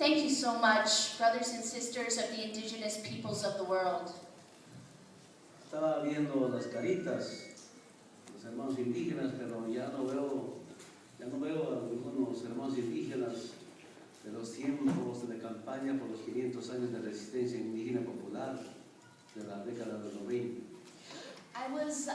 thank you so much, brothers and sisters of the indigenous peoples of the world. Estaba viendo las caritas, los hermanos indígenas, pero ya no veo a algunos hermanos indígenas de los tiempos de campaña por los 500 años de resistencia indígena popular de la década de los 20. I was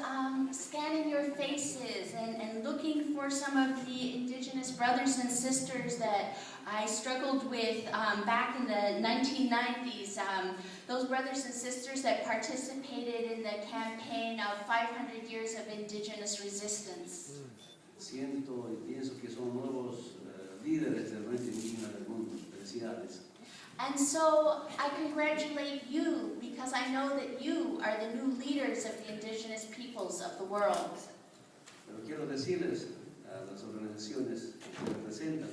scanning your faces and looking for some of the indigenous brothers and sisters that I struggled with back in the 1990s. Those brothers and sisters that participated in the campaign of 500 years of indigenous resistance. Siento y pienso que son nuevos líderes del movimiento indígena del mundo. Felicidades. And so I congratulate you because I know that you are the new leaders of the indigenous peoples of the world. Pero quiero decirles a las organizaciones que representan,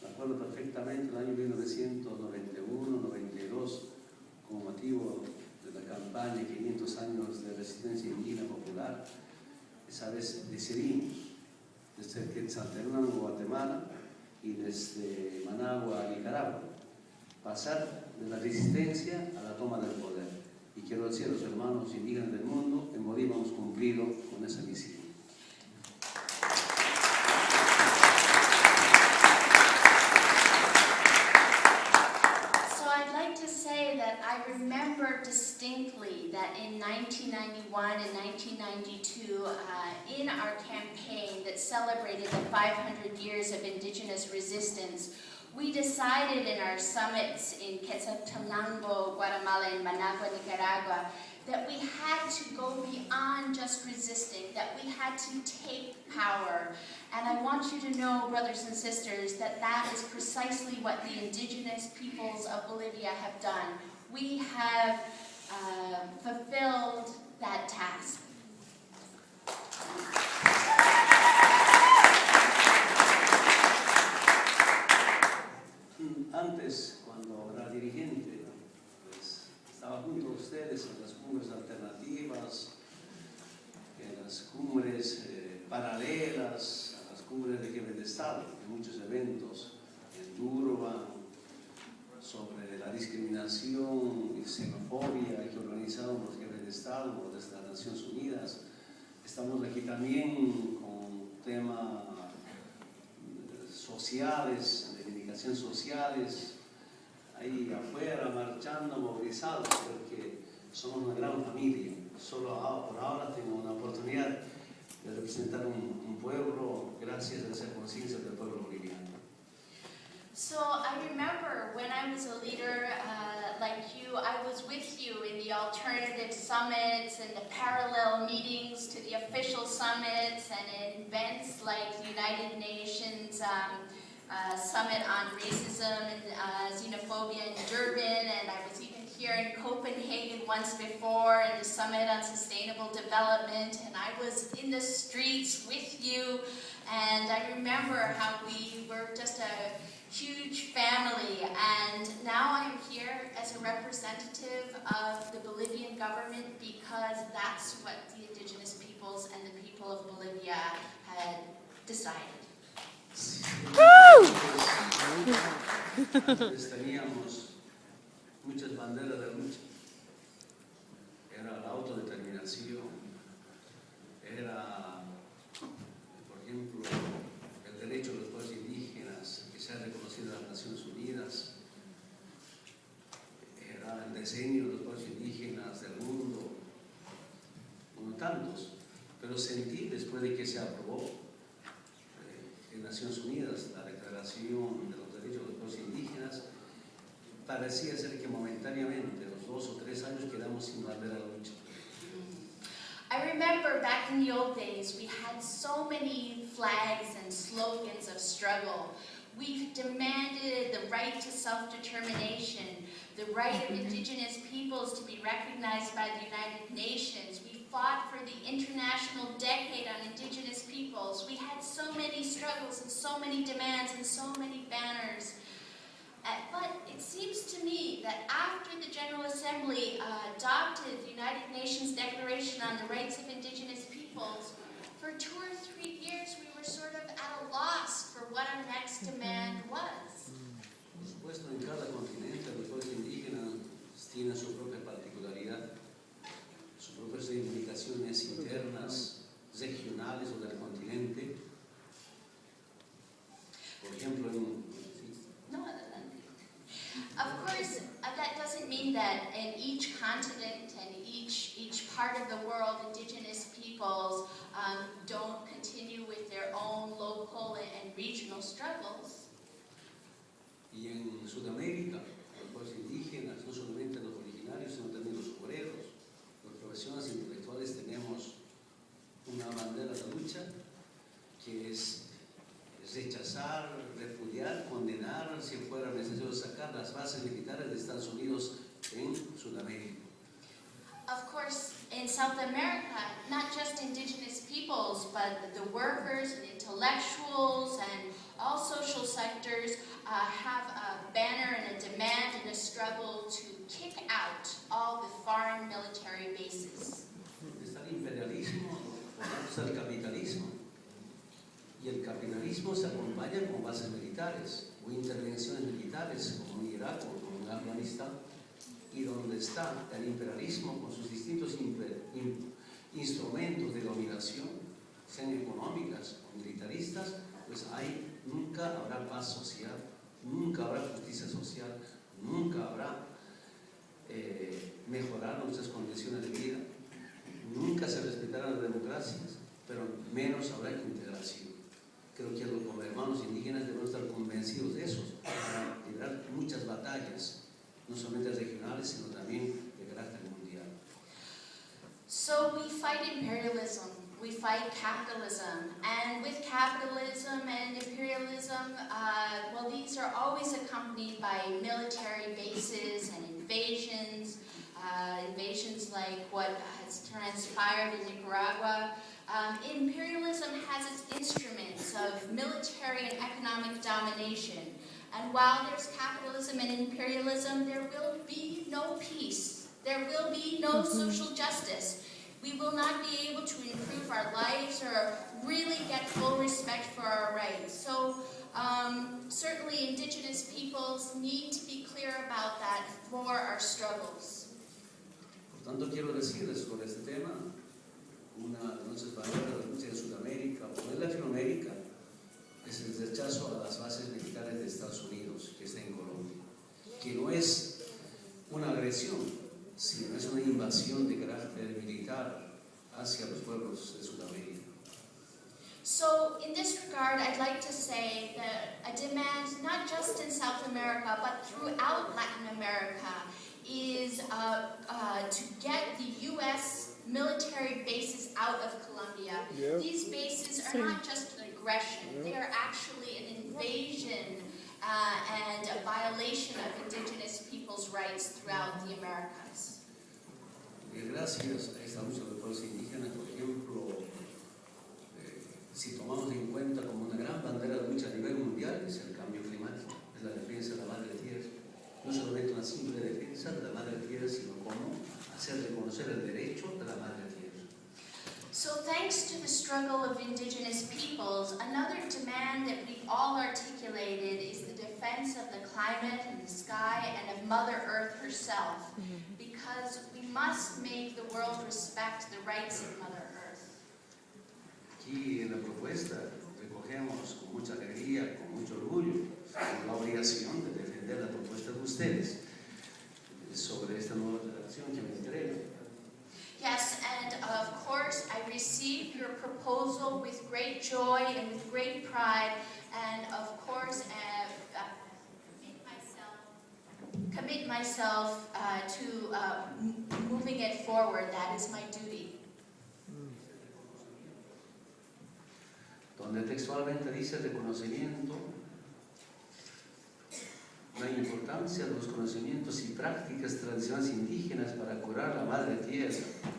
me acuerdo perfectamente el año 1991-92, como motivo de la campaña 500 años de resistencia indígena popular. Esa vez decidimos, desde Quetzaltenango, Guatemala, y desde Managua, Nicaragua, pasar de la resistencia a la toma del poder. Y quiero decir a los hermanos indígenas del mundo, en Bolivia hemos cumplido con esa misión. So I'd like to say that I remember distinctly that in 1991 and 1992, in our campaign that celebrated the 500 years of indigenous resistance, we decided in our summits in Quetzaltenango, Guatemala, and Managua, Nicaragua, that we had to go beyond just resisting, that we had to take power. And I want you to know, brothers and sisters, that that is precisely what the indigenous peoples of Bolivia have done. We have fulfilled that task. Antes, cuando era dirigente, pues, estaba junto a ustedes en las cumbres alternativas, en las cumbres paralelas, a las cumbres de jefe de Estado, en muchos eventos, en Durban, sobre la discriminación y xenofobia que organizaron los jefes de Estado desde las Naciones Unidas. Estamos aquí también con temas sociales, sociales, ahí afuera, marchando, movilizados, porque somos una gran familia. Solo por ahora tengo una oportunidad de representar un pueblo gracias a esa conciencia del pueblo boliviano. So I remember when I was a leader like you, I was with you in the alternative summits and the parallel meetings to the official summits and in events like the United Nations Summit on Racism and Xenophobia in Durban, and I was even here in Copenhagen once before in the Summit on Sustainable Development, and I was in the streets with you, and I remember how we were just a huge family, and now I'm here as a representative of the Bolivian government because that's what the indigenous peoples and the people of Bolivia had decided. Antes teníamos muchas banderas de lucha. Era la autodeterminación, era, por ejemplo, el derecho de los pueblos indígenas que sea reconocido en las Naciones Unidas, era el diseño de los pueblos indígenas del mundo, como tantos, pero sentí después de que se aprobó en Naciones Unidas la Declaración de los Derechos de los Pueblos Indígenas, parecía ser que momentáneamente, los 2 o 3 años, quedamos sin bandera de lucha. I remember back in the old days, we had so many flags and slogans of struggle. We demanded the right to self-determination, the right of indigenous peoples to be recognized by the United Nations. We fought for the International Decade on Indigenous Peoples. We had so many struggles and so many demands and so many banners. But it seems to me that after the General Assembly adopted the United Nations Declaration on the Rights of Indigenous Peoples, for 2 or 3 years we were sort of at a loss for what our next demand was. Por supuesto, en Por ejemplo, No, adelante. Of course, that doesn't mean that in each continent and each part of the world, indigenous peoples don't continue with their own local and regional struggles. y en Sudamérica, los pueblos indígenas, no solamente los originarios, sino también los obreros, los profesionales intelectuales, tenemos una bandera de lucha que es rechazar, repudiar, condenar, si fuera necesario sacar las bases militares de Estados Unidos en Sudamérica. Of course, in South America, not just indigenous peoples, but the workers and intellectuals and all social sectors have a banner and a demand and a struggle to kick out all the foreign military bases. Está el imperialismo, está el capitalismo. Y el capitalismo se acompaña con bases militares o intervenciones militares, como en Irak o como en Afganistán, y donde está el imperialismo con sus distintos instrumentos de dominación, sean económicas o militaristas, pues ahí nunca habrá paz social, nunca habrá justicia social, nunca habrá mejorar nuestras condiciones de vida, nunca se respetarán las democracias, pero menos habrá integración. Creo que como hermanos indígenas debemos estar convencidos de eso, para librar muchas batallas, no solamente regionales, sino también de carácter mundial. So we fight imperialism, we fight capitalism, and with capitalism and imperialism, well, these are always accompanied by military bases and invasions, invasions like what has transpired in Nicaragua. Imperialism has its instruments of military and economic domination. And while there's capitalism and imperialism, there will be no peace. There will be no social justice. We will not be able to improve our lives or really get full respect for our rights. So certainly indigenous peoples need to be clear about that for our struggles. Por tanto, quiero decirles sobre este tema, una de nuestras banderas de la lucha en Sudamérica o en Latinoamérica es el rechazo a las bases militares de Estados Unidos que está en Colombia, que no es una agresión, sino es una invasión de carácter militar hacia los pueblos de Sudamérica. So in this regard, I'd like to say that a demand not just in South America, but throughout Latin America is to get the U.S. military bases out of Colombia. Yep. These bases are not just an aggression, they are actually an invasion and a violation of indigenous people's rights throughout the Americas. Y gracias a esta lucha de los pueblos indígenas, por ejemplo, si tomamos en cuenta como una gran bandera de lucha a nivel mundial, es el cambio climático, es la defensa de la madre tierra. No solamente una simple defensa de la madre tierra, sino cómo hacer reconocer el derecho de la madre tierra. So thanks to the struggle of indigenous peoples, another demand that we've all articulated is the defense of the climate and the sky and of Mother Earth herself, because we must make the world respect the rights of Mother Earth. Aquí en la propuesta recogemos con mucha alegría, con mucho orgullo, la obligación de defender la propuesta de ustedes sobre esta nueva redacción que me entrega. Yes, and of course I received your proposal with great joy and with great pride, and of course commit myself to moving it forward. That is my duty. Donde textualmente dice reconocimiento, la importancia de los conocimientos y prácticas tradicionales indígenas para curar la madre tierra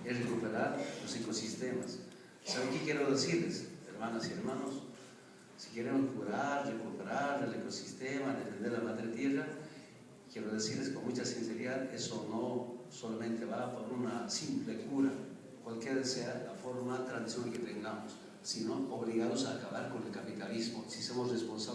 y recuperar los ecosistemas. ¿Saben qué quiero decirles, hermanas y hermanos? Si queremos curar, recuperar el ecosistema, defender la madre tierra, quiero decirles con mucha sinceridad, eso no solamente va por una simple cura, cualquiera sea la forma tradicional que tengamos, sino obligados a acabar con el capitalismo si somos responsables